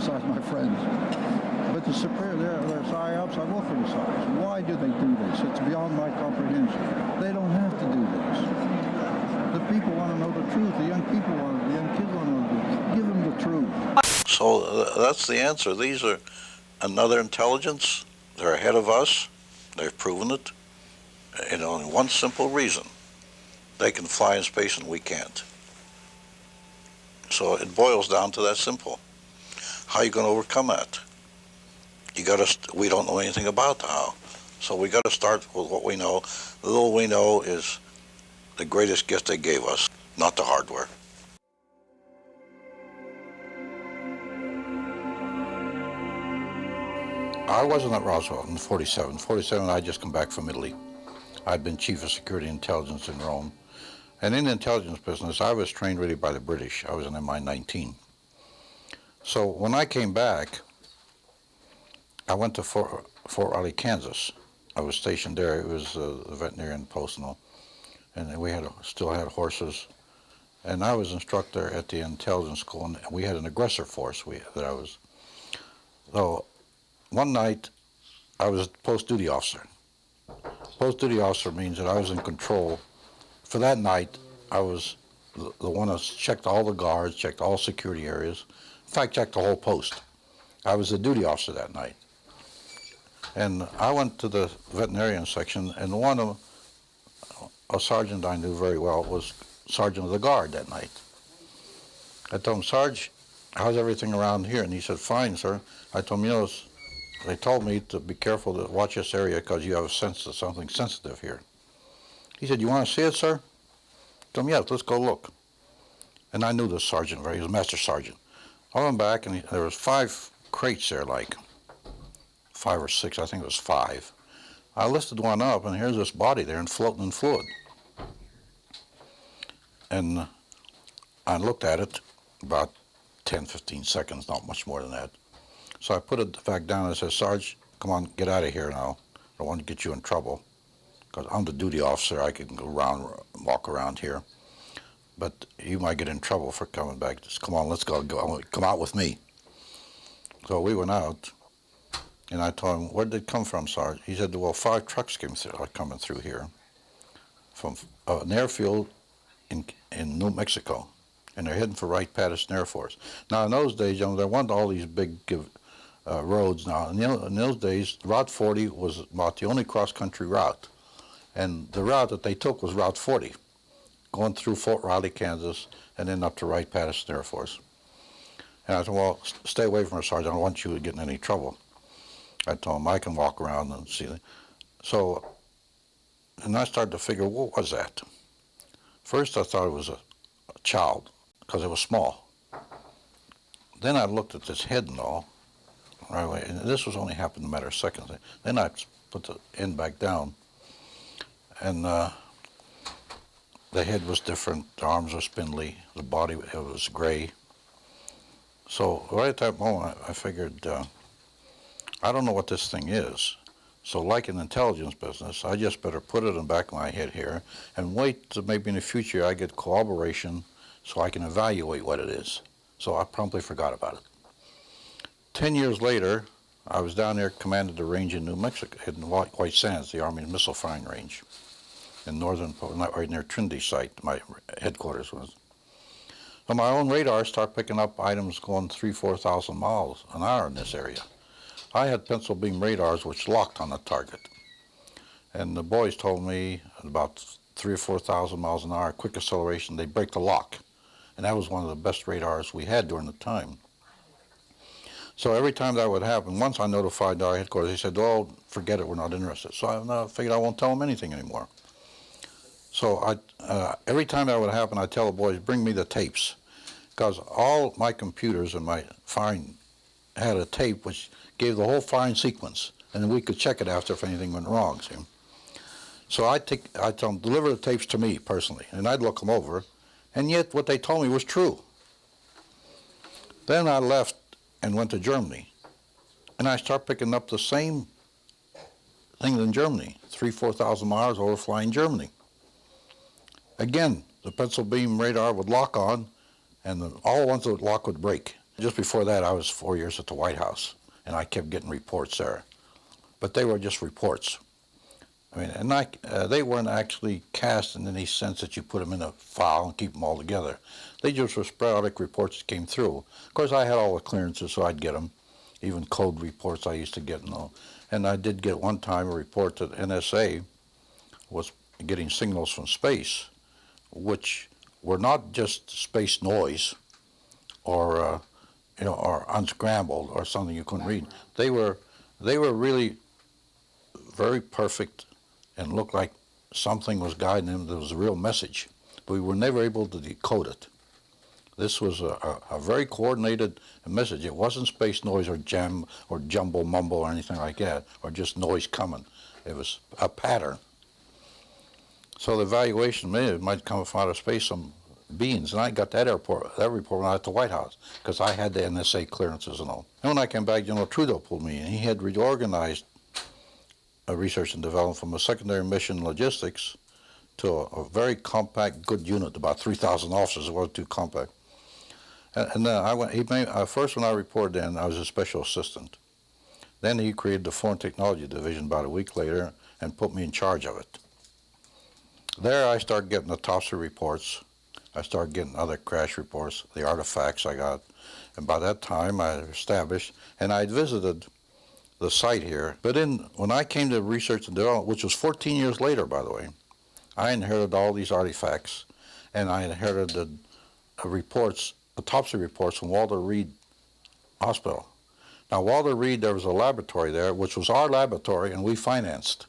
criticize my friends. But the superior, their psyops, I will criticize. Why do they do this? It's beyond my comprehension. They don't have to do this. The people want to know the truth. The young people want, the young kids want to know the truth. Give them the truth. So that's the answer. These are another intelligence. They're ahead of us. They've proven it. In only one simple reason. They can fly in space and we can't. So it boils down to that simple. How are you going to overcome that? We don't know anything about how. So we got to start with what we know. The little we know is the greatest gift they gave us, not the hardware. I wasn't at Roswell in 47. 47, I just come back from Italy. I'd been chief of security intelligence in Rome. And in the intelligence business, I was trained really by the British. I was an MI-19. So when I came back, I went to Fort Riley, Kansas. I was stationed there. It was a veterinarian post and we still had horses. And I was instructor at the intelligence school, and we had an aggressor force So one night, I was a post-duty officer. Post-duty officer means that I was in control. For that night, I was the one that checked all the guards, checked all security areas. In fact, checked the whole post. I was the duty officer that night. And I went to the veterinarian section, and a sergeant I knew very well was sergeant of the guard that night. I told him, Sarge, how's everything around here? And he said, fine, sir. I told him, they told me to be careful to watch this area because you have a sense of something sensitive here. He said, you want to see it, sir? I told him, yeah, let's go look. And I knew this sergeant he was a master sergeant. I went back, and there was 5 crates there, like 5 or 6, I think it was 5. I lifted one up, and here's this body there and floating in fluid. And I looked at it about 10, 15 seconds, not much more than that. So I put it back down and I said, Sarge, come on, get out of here now. I don't want to get you in trouble. Because I'm the duty officer, I can go around, walk around here. But you might get in trouble for coming back. Just come on, let's go, come out with me. So we went out, and I told him, where did it come from, Sarge? He said, well, 5 trucks are coming through here from an airfield in New Mexico, and they're heading for Wright-Patterson Air Force. Now, in those days, there weren't all these big roads now. In those days, Route 40 was about the only cross-country route. And the route that they took was Route 40, going through Fort Riley, Kansas, and then up to Wright-Patterson Air Force. And I said, well, stay away from her, Sergeant. I don't want you to get in any trouble. I told him I can walk around and see. So, and I started to figure, what was that? First, I thought it was a child, because it was small. Then I looked at this head and all, right away, and this was only happened in a matter of seconds. Then I put the end back down, and the head was different, the arms were spindly, the body was gray. So right at that moment, I figured, I don't know what this thing is. So like in the intelligence business, I just better put it in the back of my head here and wait till maybe in the future I get corroboration so I can evaluate what it is. So I promptly forgot about it. 10 years later, I was down there, commanded the range in New Mexico, in White Sands, the Army missile firing range, in northern, right near Trinity site, my headquarters was. So my own radar started picking up items going 3,000 to 4,000 miles an hour in this area. I had pencil beam radars which locked on the target. And the boys told me at about 3,000 or 4,000 miles an hour, quick acceleration, they'd break the lock. And that was one of the best radars we had during the time. So every time that would happen, once I notified our headquarters, they said, oh, forget it, we're not interested. So I figured I won't tell them anything anymore. So every time that would happen, I'd tell the boys, bring me the tapes. Because all my computers and my firing had a tape which gave the whole firing sequence, and then we could check it after if anything went wrong, see? So I'd tell them, deliver the tapes to me personally, and I'd look them over, and yet what they told me was true. Then I left and went to Germany, and I started picking up the same thing in Germany, 3,000 to 4,000 miles over flying Germany. Again, the pencil beam radar would lock on, and all the ones that would lock would break. Just before that, I was 4 years at the White House, and I kept getting reports there. But they were just reports. I mean, and they weren't actually cast in any sense that you put them in a file and keep them all together. They just were sporadic reports that came through. Of course, I had all the clearances, so I'd get them. Even code reports I used to get and all. And I did get one time a report that NSA was getting signals from space, which were not just space noise or or unscrambled or something you couldn't read. They were really very perfect and looked like something was guiding them. There was a real message, but we were never able to decode it. This was a very coordinated message. It wasn't space noise or jam or jumble mumble or anything like that, or just noise coming. It was a pattern. So the evaluation might come from outer space, some beings, and I got that report when I was at the White House, because I had the NSA clearances and all. And when I came back, General Trudeau pulled me in. He had reorganized research and development from a secondary mission logistics to a very compact, good unit, about 3,000 officers. It wasn't too compact. And then I went. He made first when I reported in, I was a special assistant. Then he created the Foreign Technology Division about a week later and put me in charge of it. There I started getting the autopsy reports. I started getting other crash reports, the artifacts I got. And by that time I established, and I'd visited the site here. But when I came to research and development, which was 14 years later, by the way, I inherited all these artifacts, and I inherited reports, autopsy reports from Walter Reed Hospital. Now, Walter Reed, there was a laboratory there, which was our laboratory, and we financed.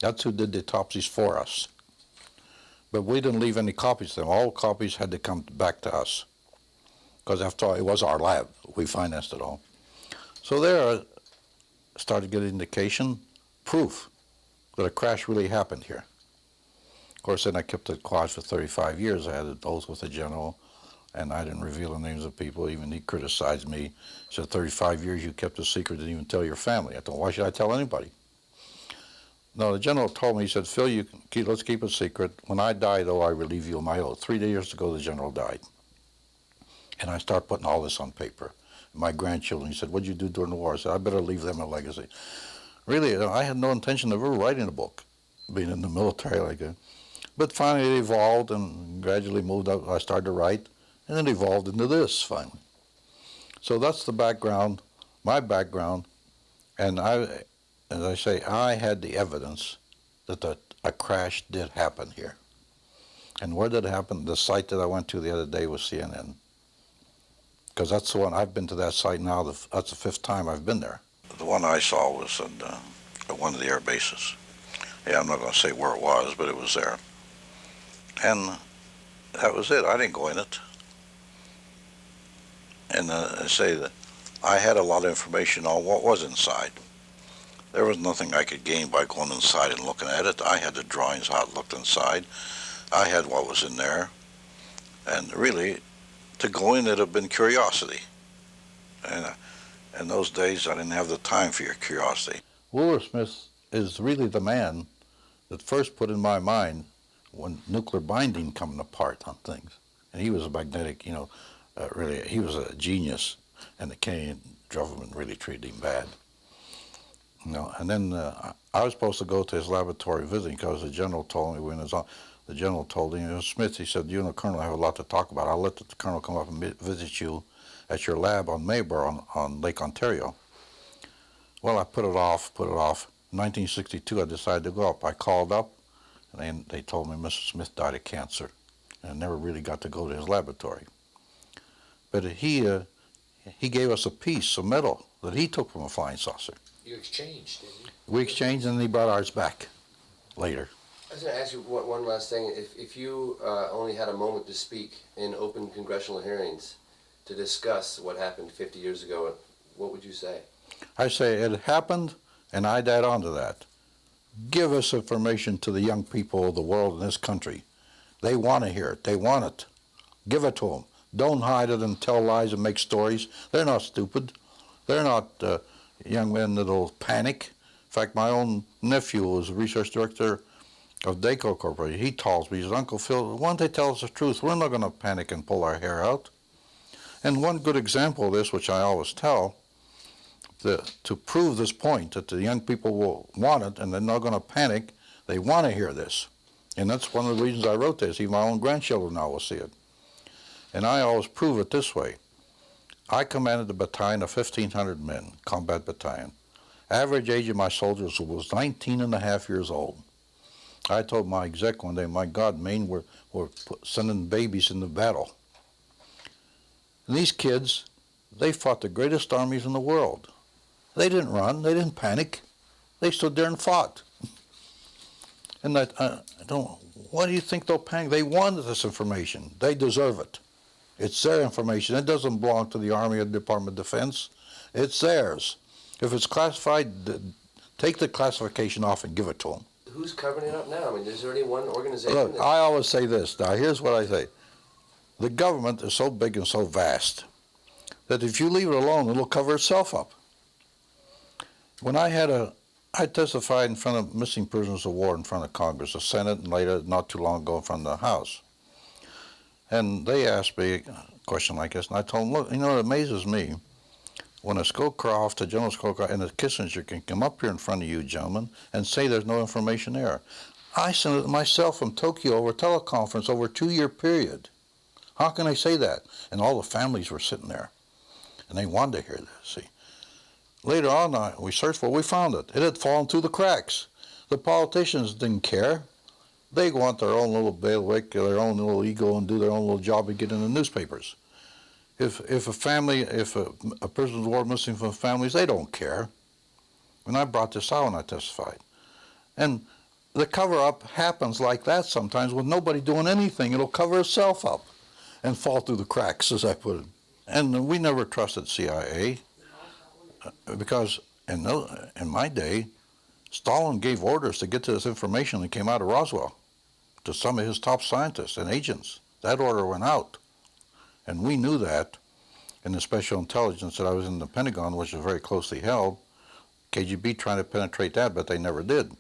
That's who did the autopsies for us. But we didn't leave any copies to them. All copies had to come back to us, because after all, it was our lab. We financed it all. So there I started getting indication, proof that a crash really happened here. Of course, then I kept it quiet for 35 years. I had an oath with the general, and I didn't reveal the names of people. Even he criticized me. He said, 35 years you kept a secret, didn't even tell your family. I thought, why should I tell anybody? No, the general told me, he said, Phil, let's keep it secret. When I die, though, I relieve you of my oath. 3 years ago, the general died. And I started putting all this on paper. My grandchildren, he said, what'd you do during the war? I said, I better leave them a legacy. Really, I had no intention of ever writing a book, being in the military like that. But finally it evolved and gradually moved up. I started to write, and it evolved into this finally. So that's the background, my background, and as I say, I had the evidence that a crash did happen here. And where did it happen? The site that I went to the other day was CNN. Because that's the one, I've been to that site now, that's the 5th time I've been there. The one I saw was at one of the air bases. Yeah, I'm not going to say where it was, but it was there. And that was it. I didn't go in it. And I say that I had a lot of information on what was inside. There was nothing I could gain by going inside and looking at it. I had the drawings, how it looked inside. I had what was in there. And really, to go in, it'd have been curiosity. And in those days, I didn't have the time for your curiosity. Wilbur Smith is really the man that first put in my mind when nuclear binding coming apart on things. And he was a magnetic, really, he was a genius, and the Canadian government really treated him bad. And then I was supposed to go to his laboratory visiting because the general told me when it was on. The general told him, Smith, he said, you and the colonel have a lot to talk about. I'll let the colonel come up and visit you at your lab on Maybar on Lake Ontario. Well, I put it off. In 1962, I decided to go up. I called up, and they told me Mr. Smith died of cancer, and I never really got to go to his laboratory. But he gave us a piece of metal that he took from a flying saucer. You exchanged, didn't you? We exchanged, and he brought ours back later. I was going to ask you one last thing. If you only had a moment to speak in open congressional hearings to discuss what happened 50 years ago, what would you say? I say it happened, and I'd add on to that. Give us information to the young people of the world in this country. They want to hear it. They want it. Give it to them. Don't hide it and tell lies and make stories. They're not stupid. They're not young men that'll panic. In fact, my own nephew was a research director of DACO Corporation. He tells me, he says, Uncle Phil, why don't they tell us the truth? We're not going to panic and pull our hair out. And one good example of this, which I always tell, to prove this point, that the young people will want it and they're not going to panic, they want to hear this. And that's one of the reasons I wrote this. Even my own grandchildren now will see it. And I always prove it this way. I commanded a battalion of 1,500 men, combat battalion. Average age of my soldiers was 19 and a half years old. I told my exec one day, my God, Maine, we're sending babies into battle. And these kids, they fought the greatest armies in the world. They didn't run, they didn't panic. They stood there and fought. And why do you think they'll panic? They wanted this information. They deserve it. It's their information. It doesn't belong to the Army or the Department of Defense. It's theirs. If it's classified, take the classification off and give it to them. Who's covering it up now? I mean, is there any one organization? Look, I always say this. Now, here's what I say. The government is so big and so vast that if you leave it alone, it'll cover itself up. When I testified in front of missing prisoners of war in front of Congress, the Senate, and later, not too long ago, in front of the House. And they asked me a question like this, and I told them, look, you know, it amazes me when a Scowcroft, a General Scowcroft, and a Kissinger can come up here in front of you, gentlemen, and say there's no information there. I sent it myself from Tokyo over teleconference over a 2-year period. How can I say that? And all the families were sitting there, and they wanted to hear this, see. Later on, we searched for it, we found it. It had fallen through the cracks. The politicians didn't care. They want their own little bailiwick, their own little ego, and do their own little job and get in the newspapers. If a prisoner's war missing from families, they don't care. And I brought this out when I testified. And the cover-up happens like that sometimes with nobody doing anything. It'll cover itself up and fall through the cracks, as I put it. And we never trusted CIA because in my day, Stalin gave orders to get to this information that came out of Roswell to some of his top scientists and agents. That order went out. And we knew that in the special intelligence that I was in the Pentagon, which was very closely held. KGB trying to penetrate that, but they never did.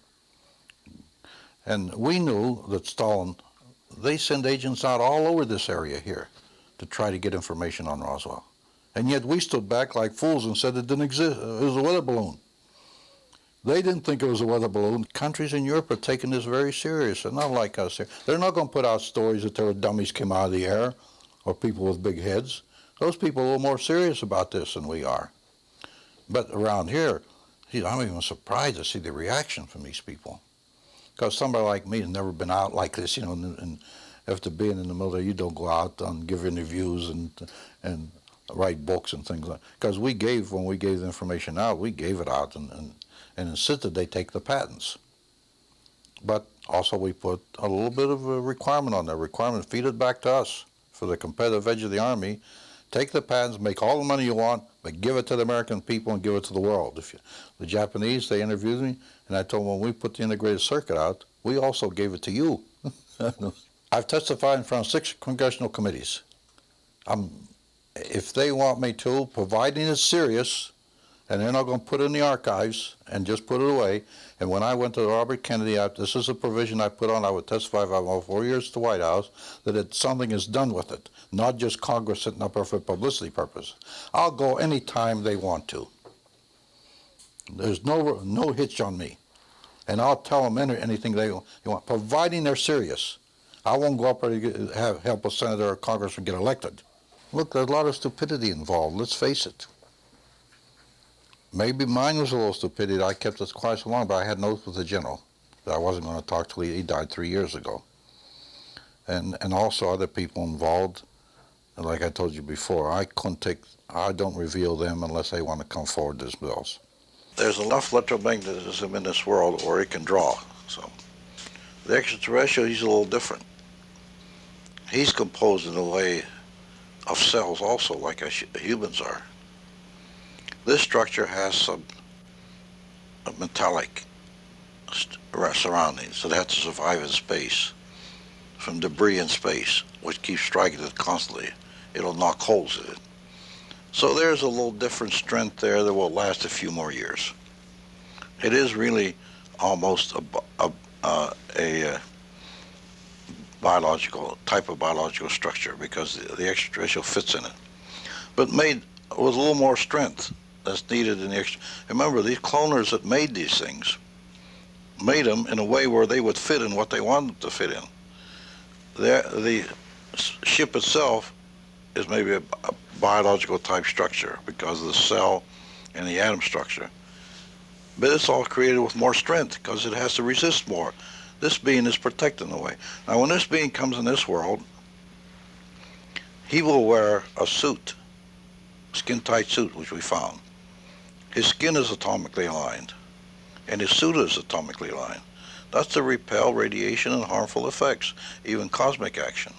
And we knew that Stalin, they send agents out all over this area here to try to get information on Roswell. And yet we stood back like fools and said it didn't exist. It was a weather balloon. They didn't think it was a weather balloon. Countries in Europe are taking this very serious, and not like us here. They're not going to put out stories that there were dummies came out of the air or people with big heads. Those people are a little more serious about this than we are. But around here, I'm even surprised to see the reaction from these people. Because somebody like me has never been out like this, you know, and after being in the military, you don't go out and give interviews and write books and things like that. Because when we gave the information out, we gave it out and insisted they take the patents. But also we put a little bit of a requirement on there. Requirement, feed it back to us for the competitive edge of the Army. Take the patents, make all the money you want, but give it to the American people and give it to the world. The Japanese, they interviewed me, and I told them when we put the integrated circuit out, we also gave it to you. I've testified in front of 6 congressional committees. If they want me to, providing it's serious, and they're not going to put it in the archives and just put it away. And when I went to Robert Kennedy, this is a provision I put on, I would testify if I went 4 years to the White House, that something is done with it, not just Congress sitting up there for publicity purpose. I'll go any time they want to. There's no hitch on me. And I'll tell them anything they want, providing they're serious. I won't go up there to help a senator or congressman get elected. Look, there's a lot of stupidity involved, let's face it. Maybe mine was a little stupidity. I kept it quiet so long, but I had an oath with the general that I wasn't going to talk till he died 3 years ago. And also other people involved. And like I told you before, I don't reveal them unless they want to come forward themselves. There's enough electromagnetism in this world, or it can draw. So the extraterrestrial, he's a little different. He's composed in a way of cells also, like humans are. This structure has some metallic surroundings that have to survive in space from debris in space, which keeps striking it constantly. It'll knock holes in it. So there's a little different strength there that will last a few more years. It is really almost a biological type of biological structure because the extraterrestrial fits in it. but made with a little more strength that's needed in the extra. Remember, these cloners that made these things made them in a way where they would fit in what they wanted them to fit in. The ship itself is maybe a biological type structure because of the cell and the atom structure. But it's all created with more strength because it has to resist more. This being is protected in a way. Now, when this being comes in this world, he will wear a suit, skin-tight suit, which we found. His skin is atomically aligned, and his suit is atomically aligned. That's to repel radiation and harmful effects, even cosmic action.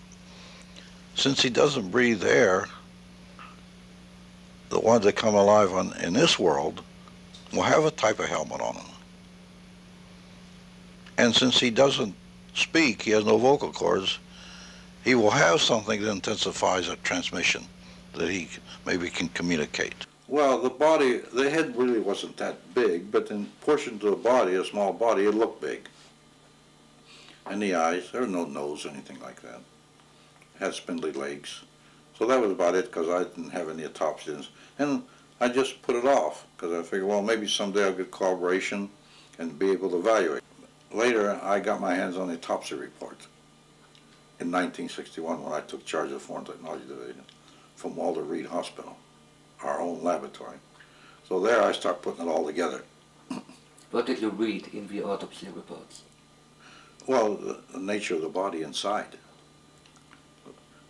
Since he doesn't breathe air, the ones that come alive in this world will have a type of helmet on him. And since he doesn't speak, he has no vocal cords, he will have something that intensifies that transmission, that he maybe can communicate. Well, the body, the head really wasn't that big, but in portion to the body, a small body, it looked big. And the eyes, there was no nose or anything like that. It had spindly legs. So that was about it, because I didn't have any autopsies. And I just put it off, because I figured, well, maybe someday I'll get corroboration and be able to evaluate. Later, I got my hands on the autopsy report in 1961 when I took charge of the Foreign Technology Division from Walter Reed Hospital, our own laboratory. So there I start putting it all together. What did you read in the autopsy reports? Well, the nature of the body inside.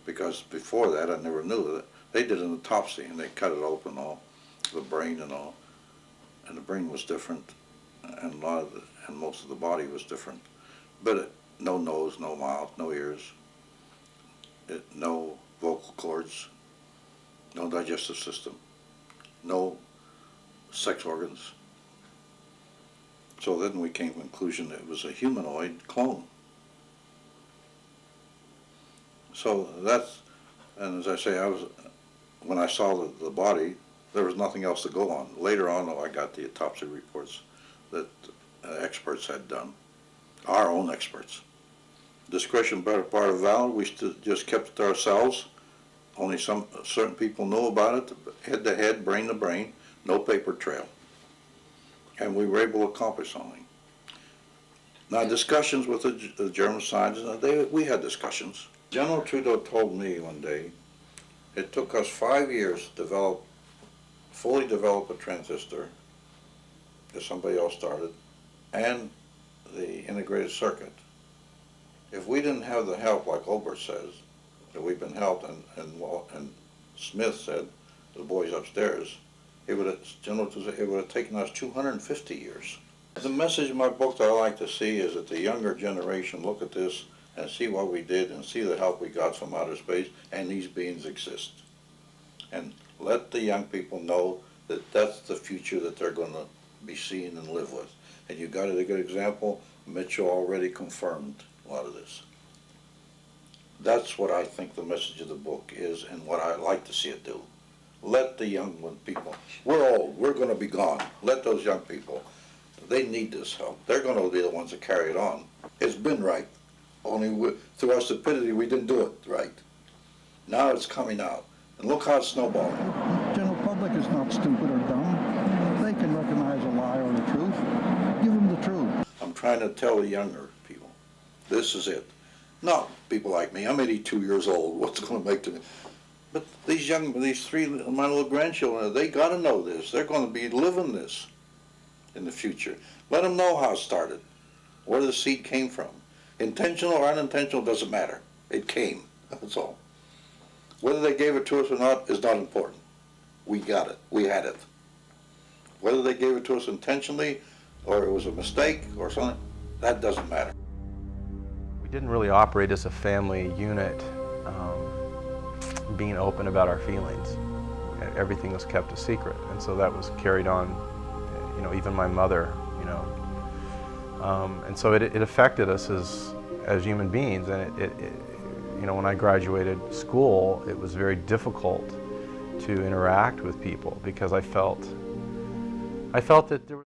Because before that, I never knew that. They did an autopsy and they cut it open, all the brain and all, and the brain was different, and most of the body was different. But no nose, no mouth, no ears, no vocal cords, no digestive system, no sex organs. So then we came to the conclusion that it was a humanoid clone. So that's, and as I say, when I saw the body, there was nothing else to go on. Later on, though, I got the autopsy reports that experts had done, our own experts. Discretion part of valor, we just kept it to ourselves. Only certain people knew about it, head to head, brain to brain, no paper trail. And we were able to accomplish something. Now, discussions with the German scientists, we had discussions. General Trudeau told me one day, it took us 5 years to fully develop a transistor that somebody else started, and the integrated circuit. If we didn't have the help, like Obert says, that we've been helped, and Smith said, the boys upstairs, it would have taken us 250 years. The message in my book that I like to see is that the younger generation look at this and see what we did and see the help we got from outer space, and these beings exist. And let the young people know that that's the future that they're going to be seeing and live with. And you got a good example. Mitchell already confirmed a lot of this. That's what I think the message of the book is, and what I like to see it do. Let the young people, we're old, we're going to be gone. Let those young people, they need this help. They're going to be the ones that carry it on. It's been right. Only through our stupidity, we didn't do it right. Now it's coming out. And look how it's snowballing. The general public is not stupid or dumb. They can recognize a lie or the truth. Give them the truth. I'm trying to tell the younger people, this is it. Not people like me. I'm 82 years old. What's it going to make to me? But these three, my little grandchildren, they got to know this. They're going to be living this in the future. Let them know how it started, where the seed came from. Intentional or unintentional doesn't matter. It came. That's all. Whether they gave it to us or not is not important. We got it. We had it. Whether they gave it to us intentionally or it was a mistake or something, that doesn't matter. We didn't really operate as a family unit, being open about our feelings. Everything was kept a secret, and so that was carried on, even my mother, and so it affected us as human beings, and when I graduated school, it was very difficult to interact with people because I felt that there was